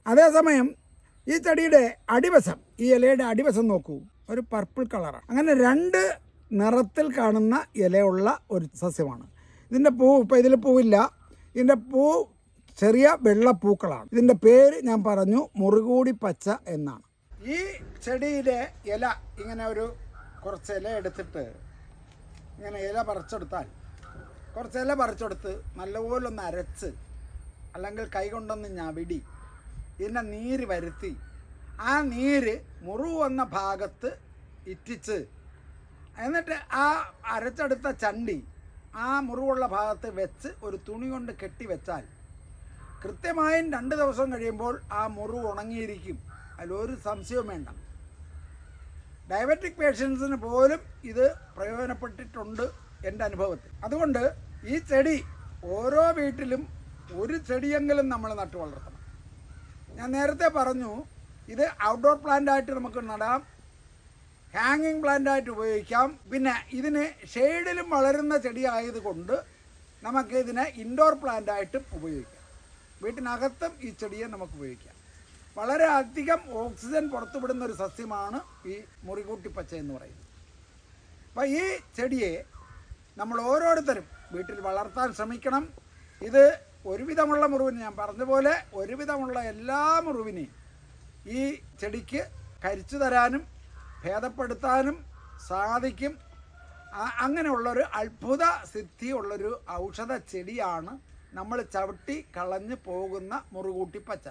അതേസമയം ഈ ചെടിയുടെ അടിവശം, ഈ ഇലയുടെ അടിവശം നോക്കൂ, ഒരു പർപ്പിൾ കളറാണ്. അങ്ങനെ 2 നിറത്തിൽ കാണുന്ന ഇലയുള്ള ഒരു സസ്യമാണ്. ഇതിൻ്റെ പൂ, ഇപ്പോൾ ഇതിൽ പൂവില്ല, ഇതിൻ്റെ പൂ ചെറിയ വെള്ളപ്പൂക്കളാണ്. ഇതിൻ്റെ പേര് ഞാൻ പറഞ്ഞു, മുറുകൂടി പച്ച എന്നാണ്. ഈ ചെടിയുടെ ഇല ഇങ്ങനെ കുറച്ച് ഇല എടുത്തിട്ട് ഇങ്ങനെ ഇല പറിച്ചെടുത്താൽ, കുറച്ച് ഇല പറിച്ചെടുത്ത് നല്ലപോലെ ഒന്ന് അരച്ച്, അല്ലെങ്കിൽ കൈ കൊണ്ടൊന്ന് ഞവിടി ഇതിൻ്റെ നീര് വരുത്തി, ആ നീര് മുറിവ് വന്ന ഭാഗത്ത് ഇറ്റിച്ച്, എന്നിട്ട് ആ അരച്ചെടുത്ത ചണ്ടി ആ മുറിവുള്ള ഭാഗത്ത് വെച്ച് ഒരു തുണി കൊണ്ട് കെട്ടി വെച്ചാൽ കൃത്യമായും 2 ദിവസം കഴിയുമ്പോൾ ആ മുറിവ് ഉണങ്ങിയിരിക്കും. അതിലൊരു സംശയവും വേണ്ട. ഡയബറ്റിക് പേഷ്യൻസിന് പോലും ഇത് പ്രയോജനപ്പെട്ടിട്ടുണ്ട് എൻ്റെ അനുഭവത്തിൽ. അതുകൊണ്ട് ഈ ചെടി ഓരോ വീട്ടിലും ഒരു ചെടിയെങ്കിലും നമ്മൾ നട്ടു വളർത്തണം. ഞാൻ നേരത്തെ പറഞ്ഞു, ഇത് ഔട്ട്ഡോർ പ്ലാന്റായിട്ട് നമുക്ക് നടാം, ഹാങ്ങിങ് പ്ലാന്റായിട്ട് ഉപയോഗിക്കാം. പിന്നെ ഇതിന് ഷെയ്ഡിലും വളരുന്ന ചെടി ആയതുകൊണ്ട് നമുക്ക് ഇതിനെ ഇൻഡോർ പ്ലാന്റായിട്ടും ഉപയോഗിക്കാം. വീട്ടിനകത്തും ഈ ചെടിയെ നമുക്ക് ഉപയോഗിക്കാം. വളരെ അധികം ഓക്സിജൻ പുറത്തുവിടുന്ന ഒരു സസ്യമാണ് ഈ മുറികൂട്ടിപ്പച്ച എന്ന് പറയുന്നത്. അപ്പോൾ ഈ ചെടിയെ നമ്മൾ ഓരോരുത്തരും വീട്ടിൽ വളർത്താൻ ശ്രമിക്കണം. ഇത് ഒരുവിധമുള്ള മുറിവിന്, ഞാൻ പറഞ്ഞ പോലെ ഒരുവിധമുള്ള എല്ലാ മുറിവിനെയും ഈ ചെടിക്ക് കരിച്ചു തരാനും ഭേദപ്പെടുത്താനും സാധിക്കും. അങ്ങനെയുള്ളൊരു അത്ഭുത സിദ്ധിയുള്ളൊരു ഔഷധ ചെടിയാണ് നമ്മൾ ചവിട്ടി കളഞ്ഞു പോകുന്ന മുറുകൂട്ടിപ്പച്ച.